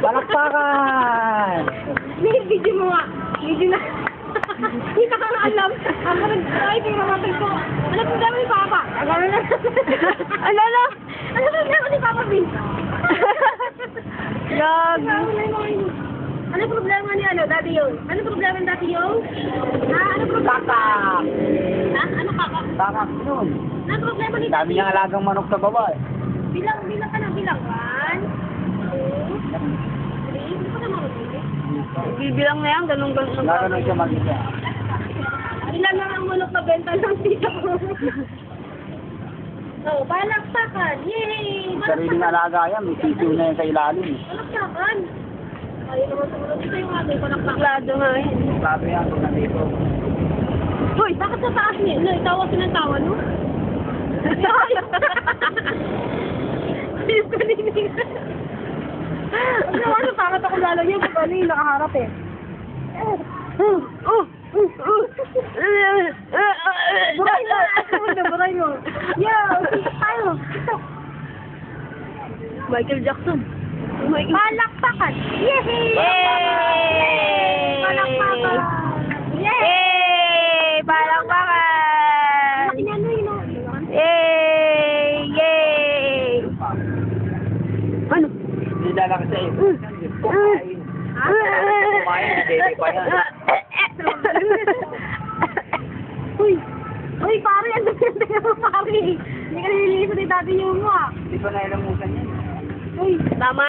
Palakpakan! Video mo nga. Video na. Hindi ka na alam. Ako nag-try kay mamatay ko. Ano problema ni Papa? Ano na? Ano na? Ano problema ni Papa Bin? Gag. Ano problema ni Daddy Yong? Ano problema ni Daddy Yong? Ano problema? Kakak! Ano kaka? Kakak yun. Ano problema ni Dami niyang alagang manok sa baba eh. Bilang ka na bilang. 1, 2, 3. Hindi ko na marunong. Bibilang na yan, ganun-ganun. Gano'n siya mag-isa. Ilan lang ang manok na benta ng tita ko. Oh, balaksakan. Yay! Sariling alaga yan, may sisiw na yan sa ilalim. Balaksakan. Ayun naman sumunod dito yung ating balaksakan. Baklado nga yun. Sabi yan, kung nandito. Hoy, bakit sa taas niya? No, itawa sinantawan mo? Ayos ko ninig. Ano, bakit ako lalagyan pag ano yung nakaharap eh? Buray na! Buray mo! Yo! Tayo! Ito! Michael Jackson. Palakpakan! Yay! Palakpakan! Yay! Yay! Palakpakan! Laki niya, no, yun, no? Yay! Yay! Ano? Hindi lang sa iyo. Kumain. Kumain, hindi pa yan. Uy! Uy, pare! Ang ganda mo, pare! Hindi ka nililisan ni Daddy yung mo, ah! Hindi pa nailamusan yan. Uy! Tama.